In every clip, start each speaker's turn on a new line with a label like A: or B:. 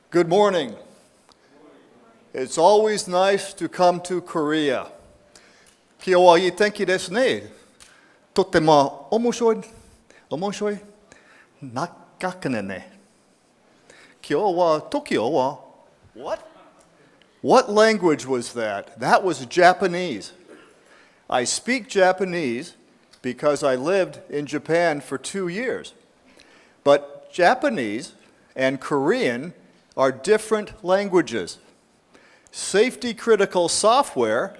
A: Good morning. It's always nice to come to Korea. 今日はいい天気ですね。とっても面白い。長くね。今日はTokyoは What language was that? That was Japanese. I speak Japanese because I lived in Japan for 2 years. But Japanese and Korean are different languages. Safety critical software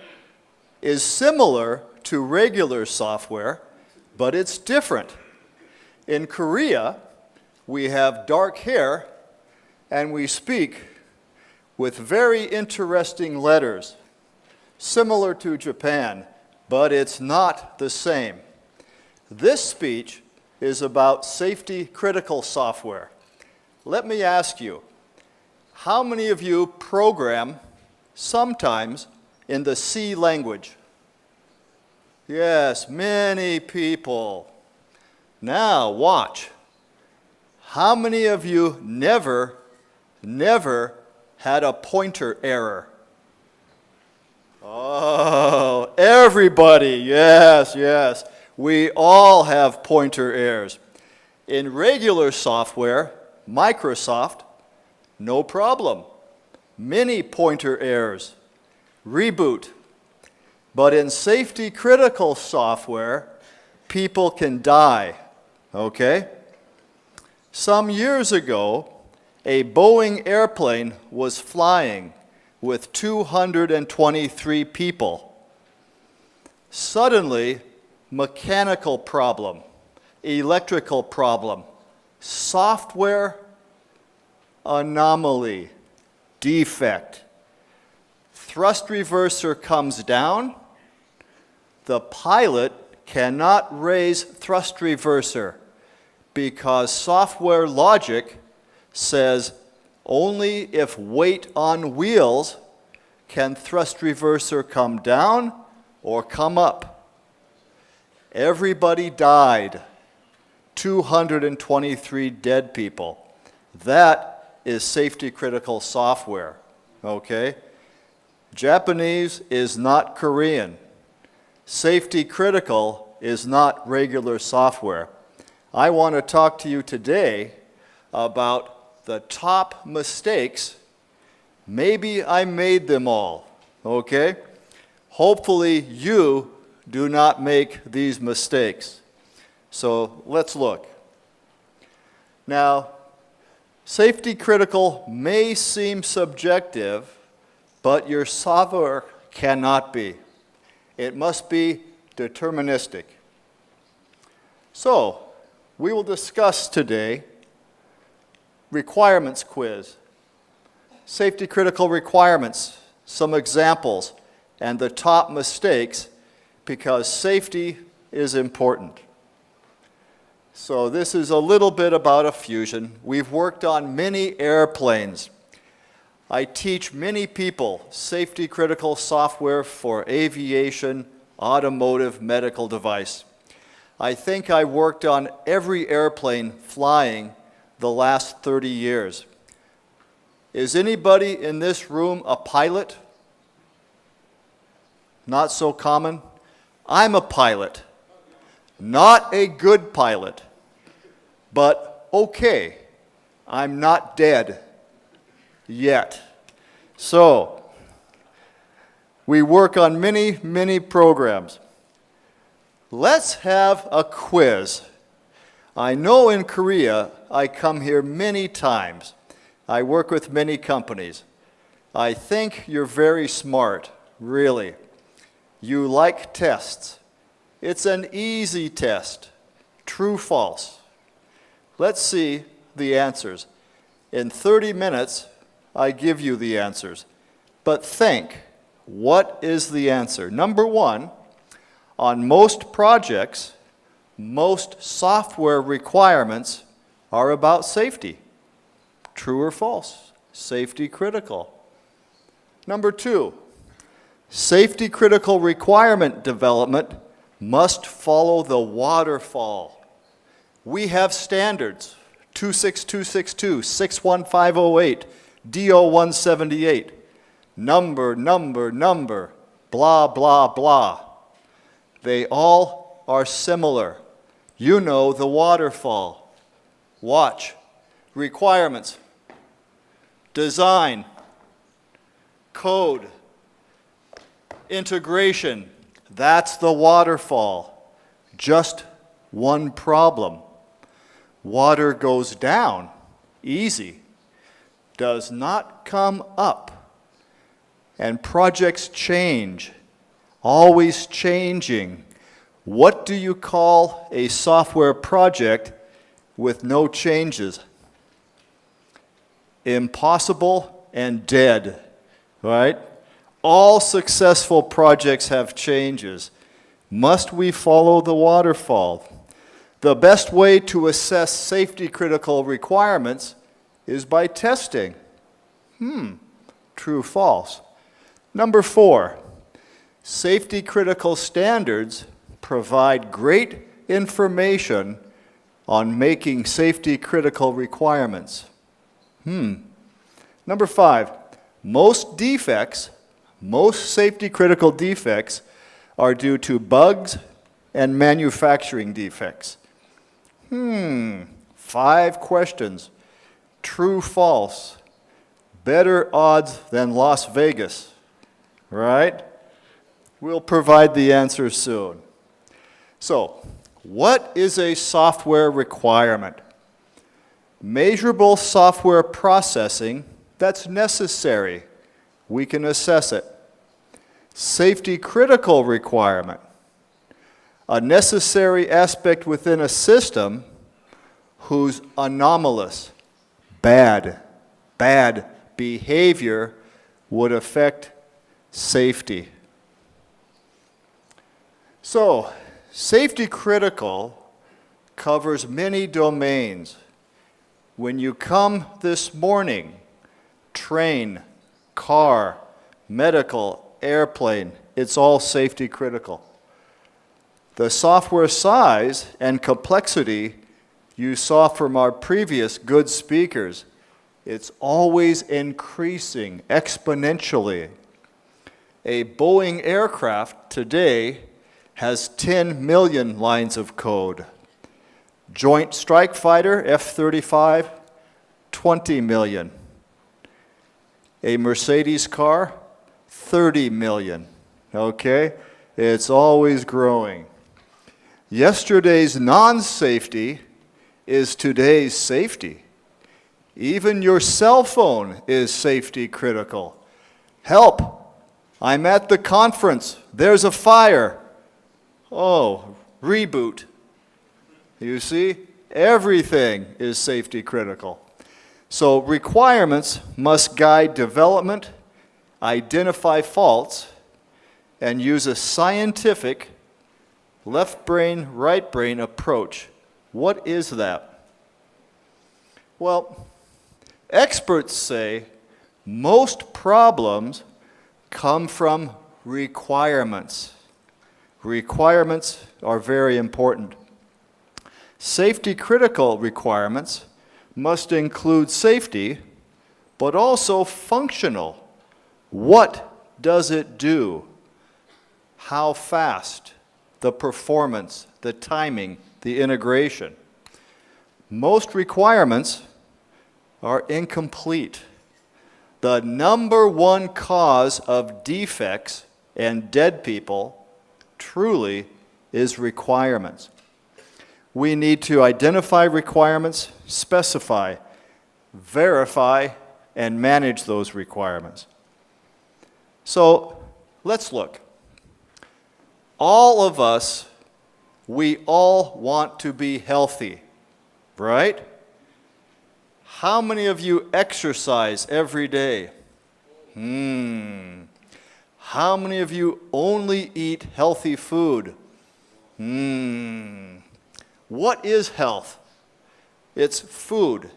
A: is similar to regular software, but it's different. In Korea, we have dark hair and we speak with very interesting letters, similar to Japan, but it's not the same. This speech is about safety critical software. Let me ask you, how many of you program sometimes in the C language? Yes, many people. Now watch. How many of you never had a pointer error? Oh, everybody, yes. We all have pointer errors. In regular software, Microsoft, no problem. Many pointer errors. Reboot. But in safety critical software, people can die. Okay? Some years ago, a Boeing airplane was flying with 223 people. Suddenly, mechanical problem, electrical problem, software anomaly, defect. Thrust reverser comes down. The pilot cannot raise thrust reverser because software logic says only if weight on wheels can thrust reverser come down or come up. Everybody died. 223 dead people. That is safety critical software, okay? Japanese is not Korean. Safety critical is not regular software. I want to talk to you today about the top mistakes. Maybe I made them all, okay? Hopefully you do not make these mistakes. So let's look. Now, safety critical may seem subjective, but your software cannot be. It must be deterministic. So, we will discuss today requirements quiz, safety critical requirements, some examples, and the top mistakes because safety is important. So this is a little bit about a fusion. We've worked on many airplanes. I teach many people safety critical software for aviation, automotive, medical device. I think I worked on every airplane flying the last 30 years. Is anybody in this room a pilot? Not so common. I'm a pilot. Not a good pilot. But okay, I'm not dead yet. So, we work on many programs. Let's have a quiz. I know in Korea, I come here many times. I work with many companies. I think you're very smart, really. You like tests. It's an easy test. True, false. Let's see the answers. In 30 minutes, I give you the answers. But think, what is the answer? Number one, on most projects, most software requirements are about safety. True or false? Safety critical. Number two, safety critical requirement development must follow the waterfall. We have standards, 26262, 61508, DO 178, number, blah, blah, blah. They all are similar. You know the waterfall. Watch. Requirements. Design. Code. Integration. That's the waterfall. Just one problem. Water goes down. Easy. Does not come up. And projects change. Always changing. What do you call a software project with no changes? Impossible and dead, right? All successful projects have changes. Must we follow the waterfall? The best way to assess safety critical requirements is by testing. True, false. Number 4, safety critical standards provide great information on making safety critical requirements. Number 5, most safety critical defects are due to bugs and manufacturing defects. 5 questions. True, false. Better odds than Las Vegas, right? We'll provide the answer soon. So, what is a software requirement? Measurable software processing that's necessary. We can assess it. Safety critical requirement. A necessary aspect within a system whose anomalous, bad behavior would affect safety. So, safety critical covers many domains. When you come this morning, train, car, medical, airplane, it's all safety critical. The software size and complexity you saw from our previous good speakers, it's always increasing exponentially. A Boeing aircraft today has 10 million lines of code. Joint Strike Fighter, F-35, 20 million. A Mercedes car, 30 million. Okay? It's always growing. Yesterday's non-safety is today's safety. Even your cell phone is safety critical. Help! I'm at the conference. There's a fire. Oh, reboot. You see, everything is safety critical. So requirements must guide development, identify faults, and use a scientific left brain, right brain approach. What is that? Well, experts say most problems come from requirements. Requirements are very important. Safety critical requirements must include safety, but also functional. What does it do? How fast? The performance, the timing, the integration. Most requirements are incomplete. The number one cause of defects and dead people truly is requirements. We need to identify requirements, specify, verify, and manage those requirements. So let's look. All of us, we all want to be healthy, right? How many of you exercise every day? How many of you only eat healthy food? What is health? It's food,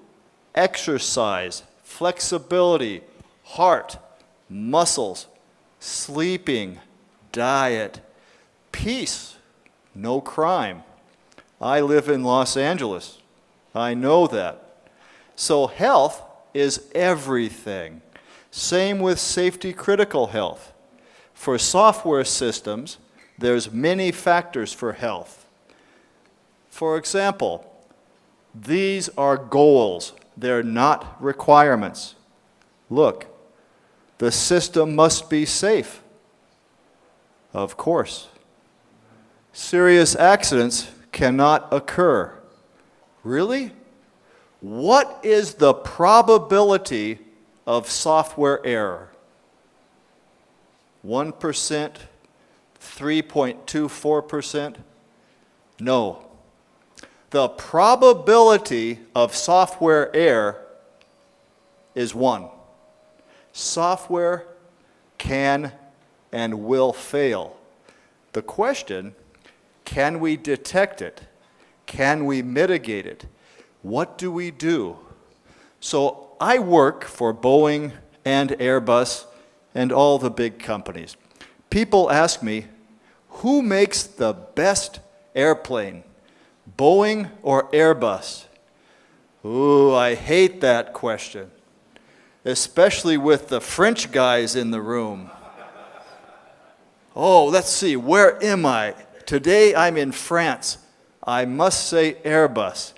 A: exercise, flexibility, heart, muscles, sleeping, diet, peace, no crime. I live in Los Angeles. I know that. So health is everything. Same with safety critical health. For software systems, there's many factors for health. For example, these are goals. They're not requirements. Look, the system must be safe. Of course. Serious accidents cannot occur. Really? What is the probability of software error? 1%? 3.24%? No. The probability of software error is 1. Software can and will fail. The question, can we detect it? Can we mitigate it? What do we do? So I work for Boeing and Airbus and all the big companies. People ask me, who makes the best airplane, Boeing or Airbus? Ooh, I hate that question, especially with the French guys in the room. Oh, let's see, where am I? Today I'm in France. I must say Airbus.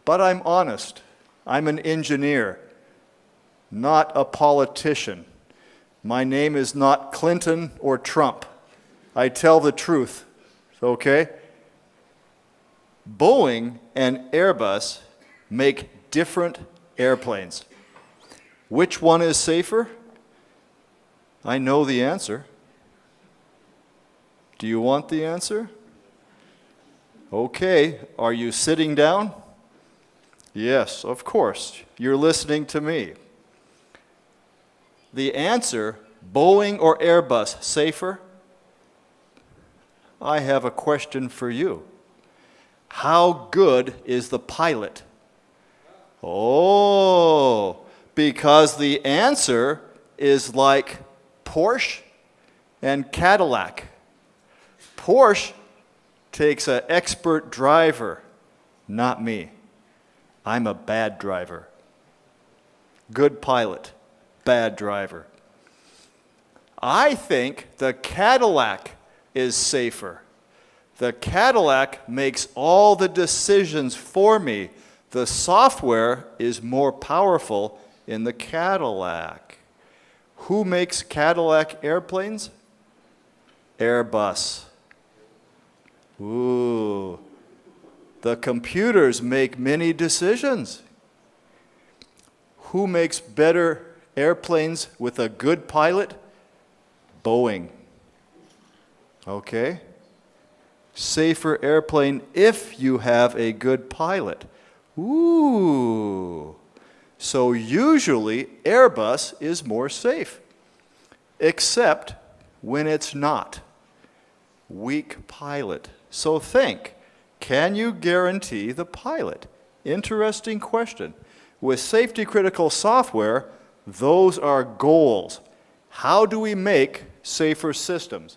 A: But I'm honest. I'm an engineer, not a politician. My name is not Clinton or Trump. I tell the truth, okay? Boeing and Airbus make different airplanes. Which one is safer? I know the answer. Do you want the answer? Okay, are you sitting down? Yes, of course. You're listening to me. The answer, Boeing or Airbus, safer? I have a question for you. How good is the pilot? Oh, because the answer is like Porsche and Cadillac. Porsche takes an expert driver, not me. I'm a bad driver. Good pilot, bad driver. I think the Cadillac is safer. The Cadillac makes all the decisions for me. The software is more powerful in the Cadillac. Who makes Cadillac airplanes? Airbus. Ooh. The computers make many decisions. Who makes better airplanes with a good pilot? Boeing. Okay. Safer airplane if you have a good pilot. Ooh. So usually Airbus is more safe, except when it's not. Weak pilot. So think, can you guarantee the pilot? Interesting question. With safety critical software, those are goals. How do we make safer systems?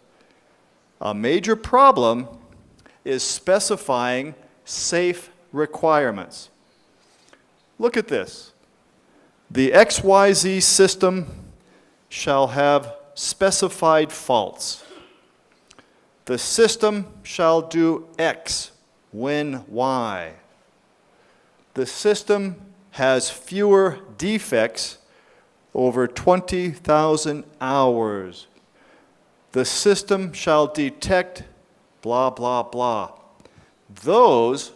A: A major problem is specifying safe requirements. Look at this. The XYZ system shall have specified faults. The system shall do X when Y. The system has fewer defects over 20,000 hours. The system shall detect blah, blah, blah. Those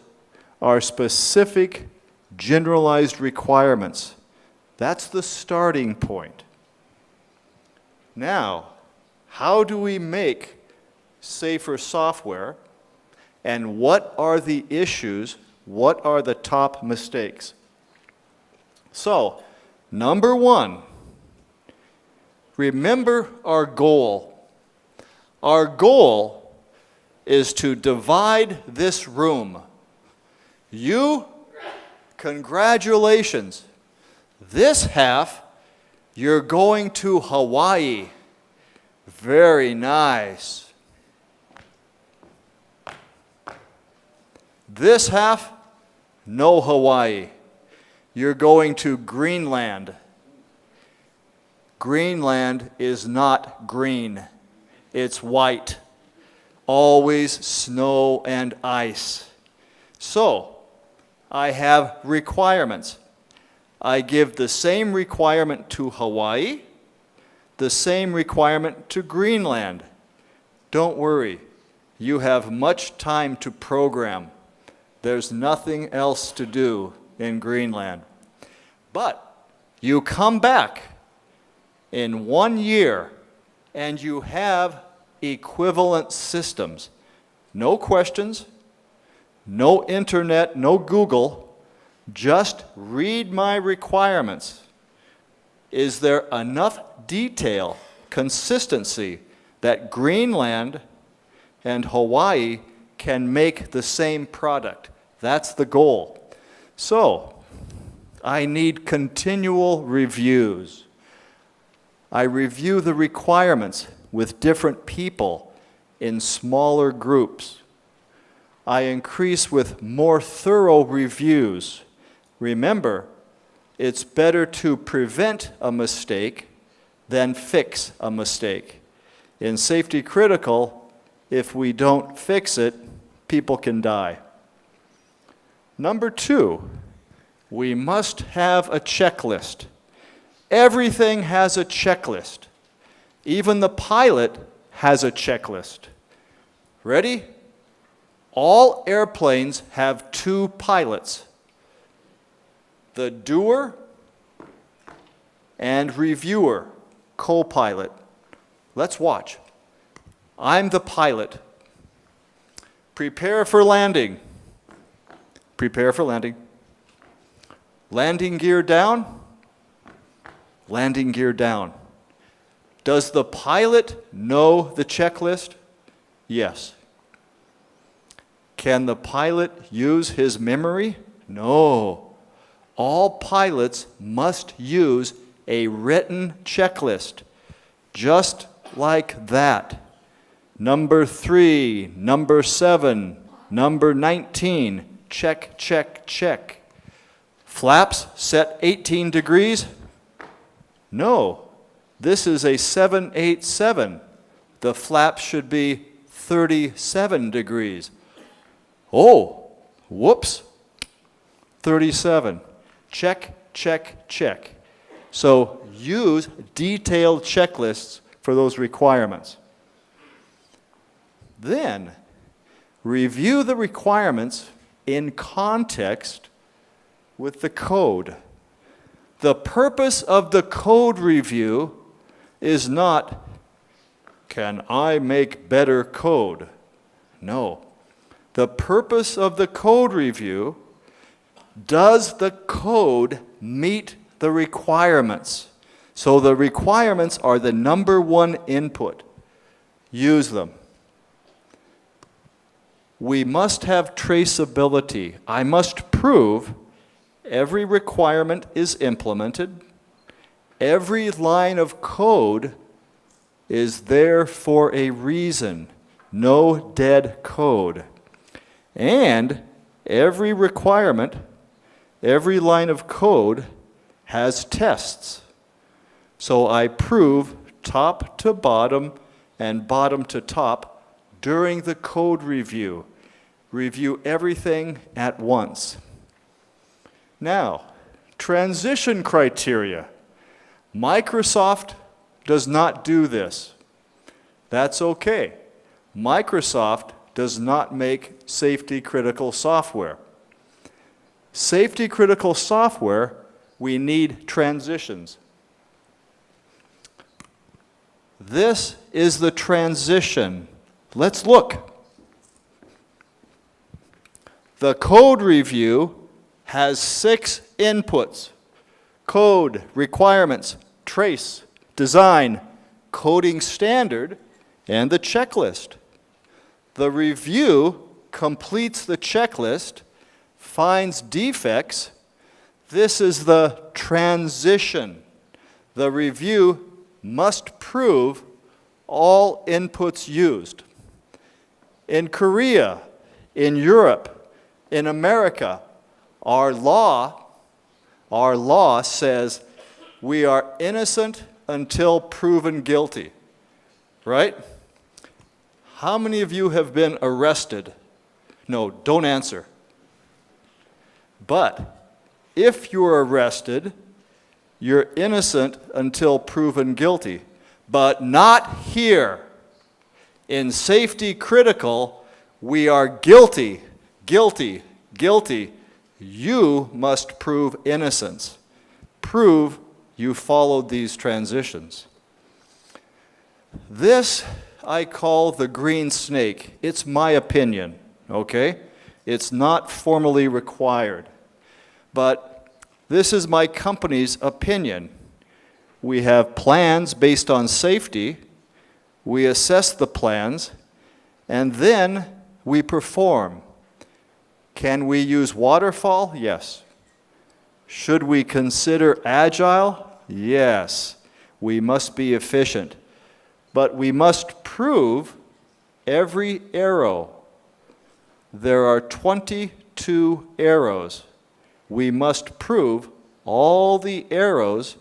A: are specific, generalized requirements. That's the starting point. Now, how do we make safer software? And what are the issues? What are the top mistakes? So, number one, remember our goal. Our goal is to divide this room. You, congratulations. This half, you're going to Hawaii. Very nice. This half, no Hawaii. you're going to Greenland. Greenland is not green. It's white. Always snow and ice. So, I have requirements. I give the same requirement to Hawaii, the same requirement to Greenland. Don't worry, you have much time to program. There's nothing else to do in Greenland. But you come back in 1 year and you have equivalent systems. No questions, no internet, no Google. Just read my requirements. Is there enough detail, consistency, that Greenland and Hawaii can make the same product? That's the goal. So, I need continual reviews. I review the requirements with different people in smaller groups. I increase with more thorough reviews. Remember, it's better to prevent a mistake than fix a mistake. In safety critical, if we don't fix it, people can die. Number 2, we must have a checklist. Everything has a checklist. Even the pilot has a checklist. Ready? All airplanes have 2 pilots. The doer and reviewer, co-pilot. Let's watch. I'm the pilot. Prepare for landing. Prepare for landing. Landing gear down. Landing gear down. Does the pilot know the checklist? Yes. Can the pilot use his memory? No. All pilots must use a written checklist, just like that. Number 3, number 7, number 19, check, check, check. Flaps set 18 degrees? No, this is a 787. The flaps should be 37 degrees. Oh, whoops, 37. Check, check, check. So use detailed checklists for those requirements. Then, review the requirements in context with the code. The purpose of the code review is not, can I make better code? No. The purpose of the code review, does the code meet the requirements? So the requirements are the number 1 input. Use them. We must have traceability. I must prove every requirement is implemented. Every line of code is there for a reason. No dead code. And every requirement, every line of code has tests. So I prove top to bottom and bottom to top during the code review. Review everything at once. Now, transition criteria. Microsoft does not do this. That's okay. Microsoft does not make safety critical software. Safety critical software, we need transitions. This is the transition. Let's look. The code review has 6 inputs: code, requirements, trace, design, coding standard, and the checklist. The review completes the checklist, finds defects. This is the transition. The review must prove all inputs used. In Korea, in Europe, in America, our law Our law says we are innocent until proven guilty, right? How many of you have been arrested? No, don't answer. But if you're arrested, you're innocent until proven guilty. But not here. In safety critical, we are guilty, guilty, guilty. You must prove innocence. Prove you followed these transitions. This I call the green snake. It's my opinion, okay? It's not formally required. But this is my company's opinion. We have plans based on safety. We assess the plans, and then we perform. Can we use waterfall? Yes. Should we consider agile? Yes. We must be efficient. But we must prove every arrow. There are 22 arrows. We must prove all the arrows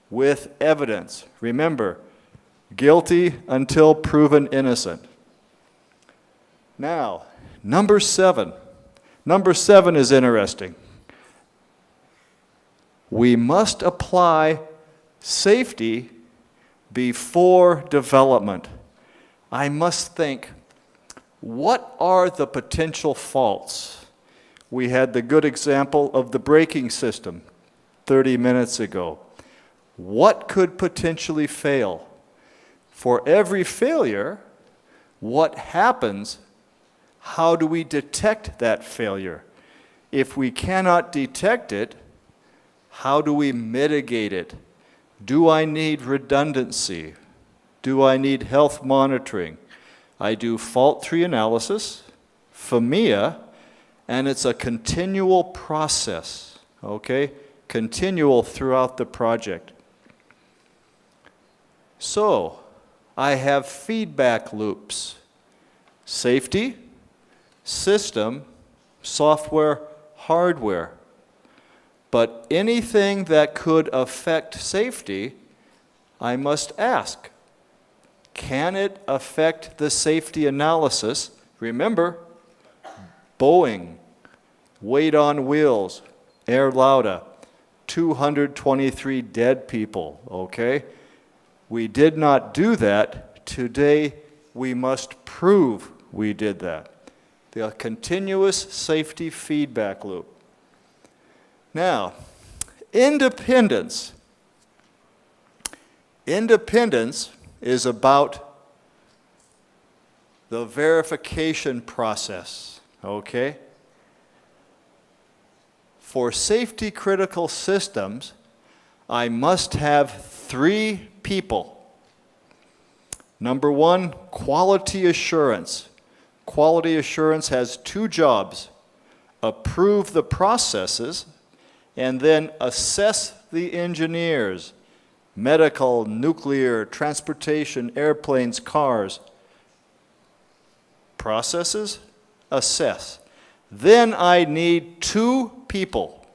A: with evidence. Remember, guilty until proven innocent. Now, number 7. Number 7 is interesting. We must apply safety before development. I must think, what are the potential faults? We had the good example of the braking system 30 minutes ago. What could potentially fail? For every failure, what happens? How do we detect that failure? If we cannot detect it, how do we mitigate it? Do I need redundancy? Do I need health monitoring? I do fault tree analysis, FMEA, and it's a continual process, okay? Continual throughout the project. So, I have feedback loops. Safety, system, software, hardware. But anything that could affect safety, I must ask, can it affect the safety analysis? Remember, Boeing, weight on wheels, air lauda, 223 dead people, okay? We did not do that. Today, we must prove we did that. The continuous safety feedback loop. Now, independence. Independence is about the verification process, okay? For safety critical systems, I must have 3 people. Number 1, quality assurance. Quality assurance has 2 jobs: approve the processes and then assess the engineers, medical, nuclear, transportation, airplanes, cars. Processes, assess. Then I need 2 people.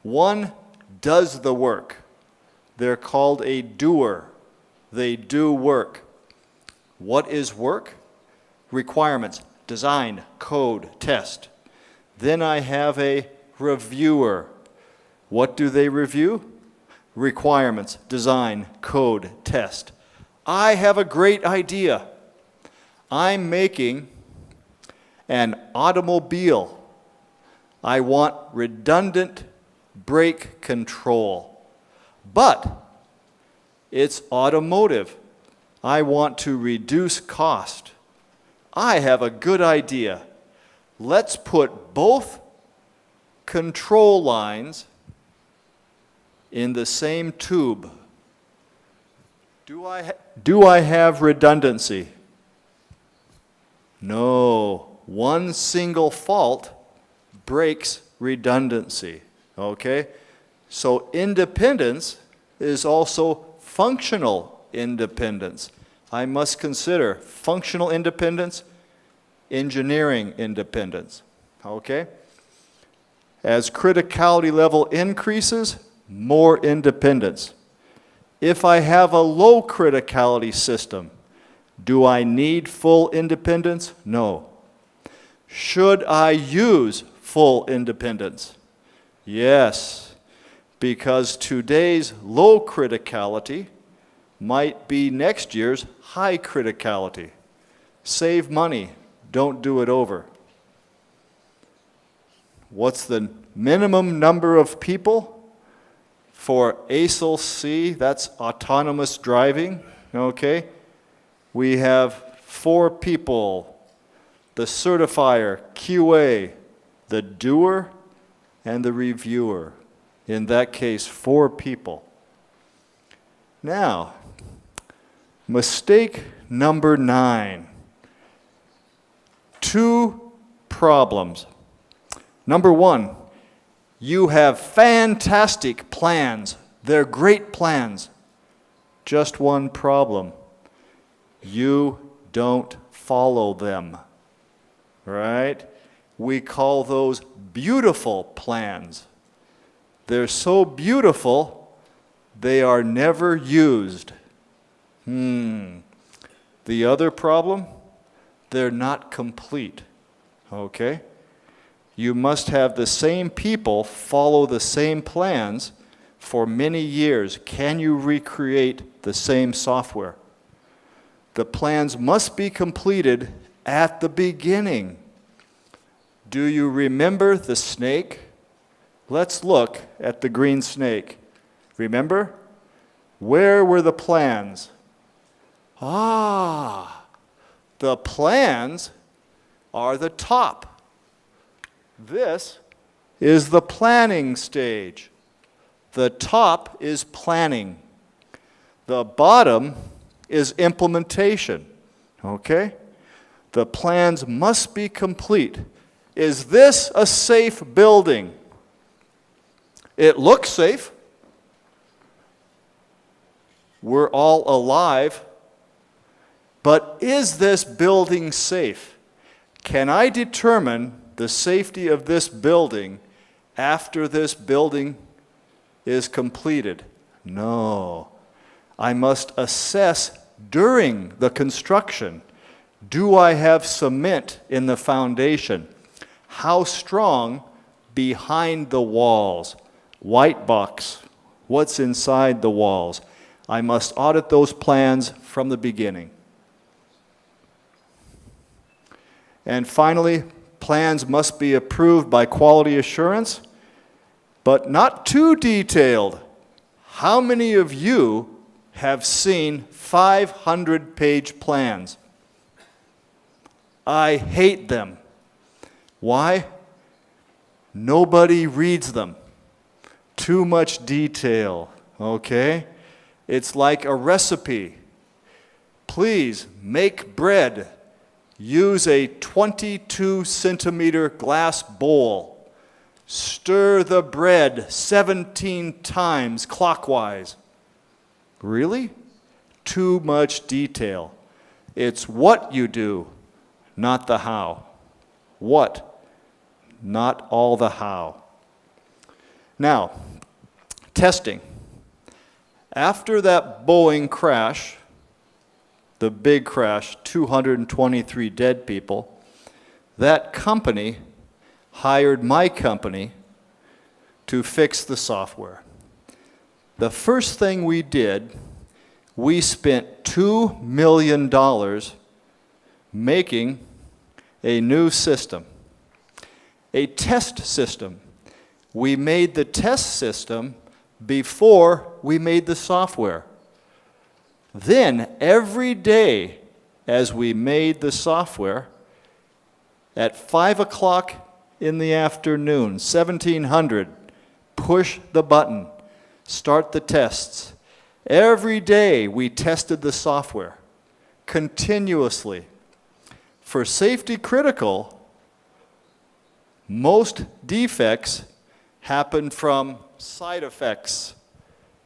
A: One does the work. They're called a doer. They do work. What is work? Requirements, design, code, test. Then I have a reviewer. What do they review? Requirements, design, code, test. I have a great idea. I'm making an automobile. I want redundant brake control. But it's automotive. I want to reduce cost. I have a good idea. Let's put both control lines in the same tube. Do I have redundancy? No. One single fault breaks redundancy, okay? So independence is also functional independence. I must consider functional independence, engineering independence, okay? As criticality level increases, more independence. If I have a low criticality system, do I need full independence? No. Should I use full independence? Yes, because today's low criticality might be next year's high criticality. Save money, don't do it over. What's the minimum number of people for ASIL C? That's autonomous driving, okay? We have 4 people, the certifier, QA, the doer, and the reviewer. In that case, 4 people. Now, mistake number 9. 2 problems. Number 1, you have fantastic plans. They're great plans. Just one problem. You don't follow them, right? We call those beautiful plans. They're so beautiful, they are never used. The other problem, they're not complete, okay? You must have the same people follow the same plans for many years. Can you recreate the same software? The plans must be completed at the beginning. Do you remember the snake? Let's look at the green snake. Remember? Where were the plans? The plans are the top. This is the planning stage. The top is planning. The bottom is implementation, okay? The plans must be complete. Is this a safe building? It looks safe. We're all alive. But is this building safe? Can I determine the safety of this building after this building is completed? No. I must assess during the construction. Do I have cement in the foundation? How strong behind the walls? White box. What's inside the walls? I must audit those plans from the beginning. And finally, plans must be approved by quality assurance, but not too detailed. How many of you have seen 500-page plans? I hate them. Why? Nobody reads them. Too much detail, okay? It's like a recipe. Please make bread. Use a 22-centimeter glass bowl. Stir the bread 17 times clockwise. Really? Too much detail. It's what you do, not the how. What, not all the how. Now, testing. After that Boeing crash, the big crash, 223 dead people, that company hired my company to fix the software. The first thing we did, we spent $2 million making a new system, a test system. We made the test system before we made the software. Then, every day as we made the software, at 5 o'clock in the afternoon, 1700, push the button, start the tests. Every day we tested the software, continuously. For safety critical, most defects happen from side effects,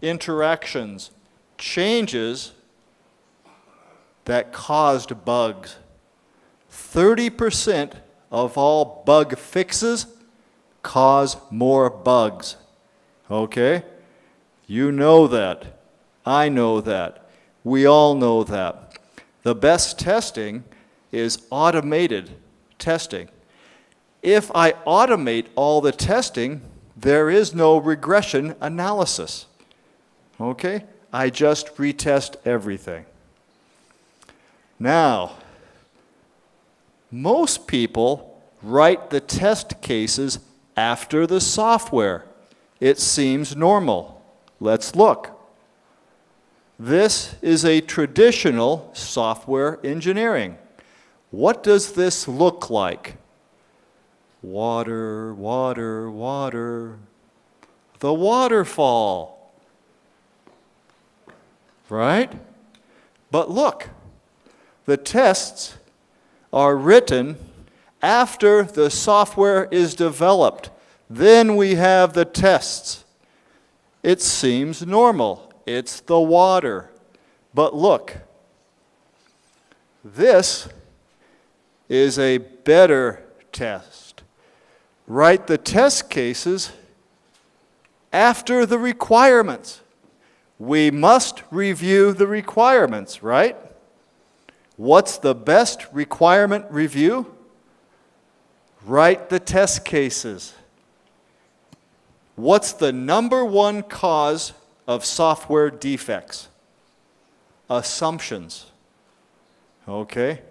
A: interactions, changes that caused bugs. 30% of all bug fixes cause more bugs. Okay? You know that. I know that. We all know that. The best testing is automated testing. If I automate all the testing, there is no regression analysis. Okay? I just retest everything. Now, most people write the test cases after the software. It seems normal. Let's look. This is a traditional software engineering. What does this look like? Water, water, water. The waterfall. Right? But look, the tests are written after the software is developed. Then we have the tests. It seems normal. It's the water. But look, this is a better test. Write the test cases after the requirements. We must review the requirements, right? What's the best requirement review? Write the test cases. What's the number one cause of software defects? Assumptions. Okay?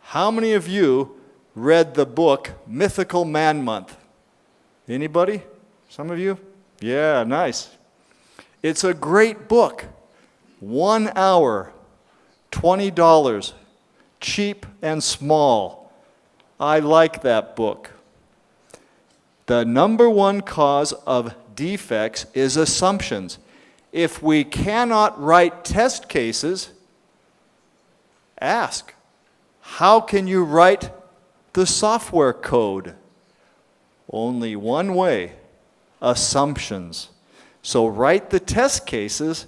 A: How many of you read the book Mythical Man Month? Anybody? Some of you? Yeah, nice. It's a great book. 1 hour, $20, cheap and small. I like that book. The number one cause of defects is assumptions. If we cannot write test cases, ask, how can you write the software code? Only one way, assumptions. So write the test cases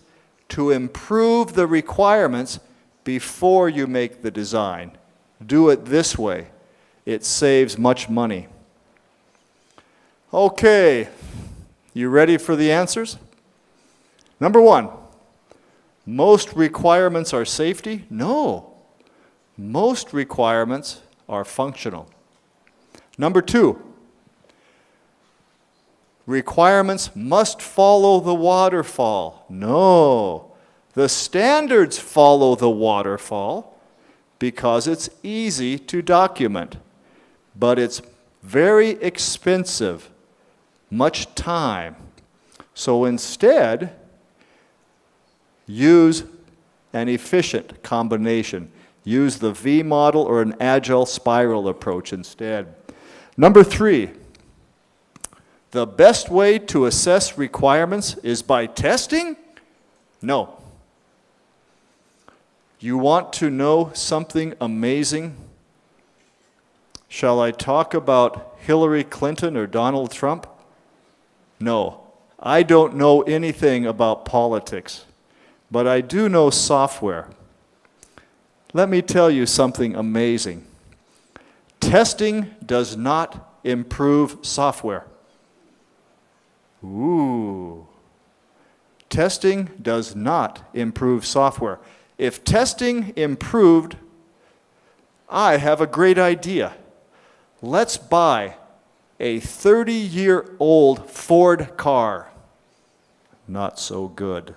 A: to improve the requirements before you make the design. Do it this way. It saves much money. Okay, you ready for the answers? Number one, most requirements are safety? No. Most requirements are functional. Number two, requirements must follow the waterfall. No. The standards follow the waterfall because it's easy to document, but it's very expensive, much time. So instead, use an efficient combination. Use the V model or an agile spiral approach instead. Number three, the best way to assess requirements is by testing? No. You want to know something amazing? Shall I talk about Hillary Clinton or Donald Trump? No. I don't know anything about politics, but I do know software. Let me tell you something amazing. Testing does not improve software. Ooh. Testing does not improve software. If testing improved, I have a great idea. Let's buy a 30-year-old Ford car. Not so good.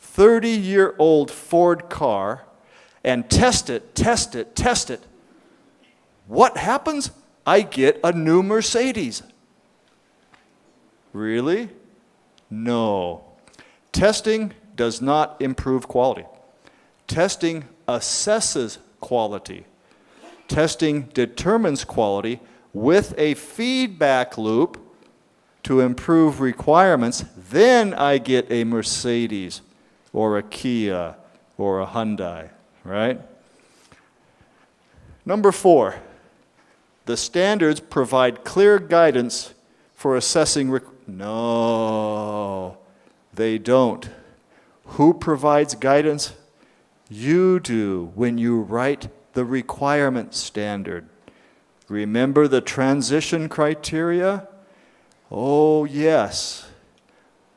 A: 30-year-old Ford car and test it. What happens? I get a new Mercedes. Really? No. Testing does not improve quality. Testing assesses quality. Testing determines quality with a feedback loop to improve requirements. Then I get a Mercedes or a Kia or a Hyundai, right? Number four, the standards provide clear guidance for assessing. No, they don't. Who provides guidance? You do when you write the requirement standard. Remember the transition criteria? Oh, yes.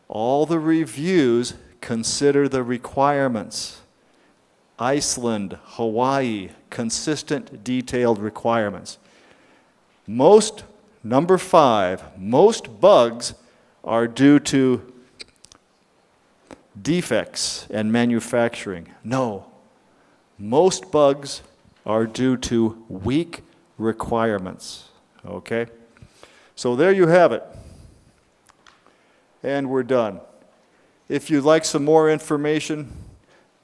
A: All the reviews consider the requirements. Iceland, Hawaii, consistent, detailed requirements. Number 5, most bugs are due to defects and manufacturing. No, most bugs are due to weak requirements. Okay? So there you have it. And we're done. If you'd like some more information,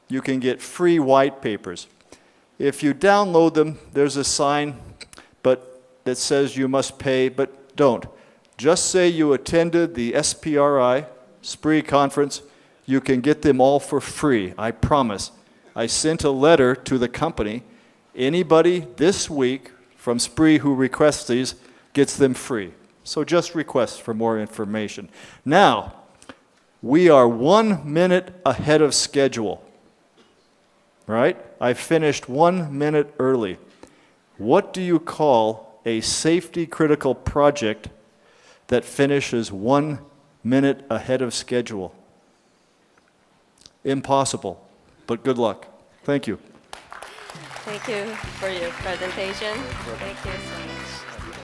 A: you can get free white papers. If you download them, there's a sign that says you must pay, but don't. Just say you attended the SPRI, SPRI conference. You can get them all for free, I promise. I sent a letter to the company. Anybody this week from SPRI who requests these gets them free. So just request for more information. Now, we are 1 minute ahead of schedule. Right? I finished 1 minute early. What do you call a safety critical project that finishes 1 minute ahead of schedule? Impossible, but good luck. Thank you.
B: Thank you for your presentation. Thank you so much.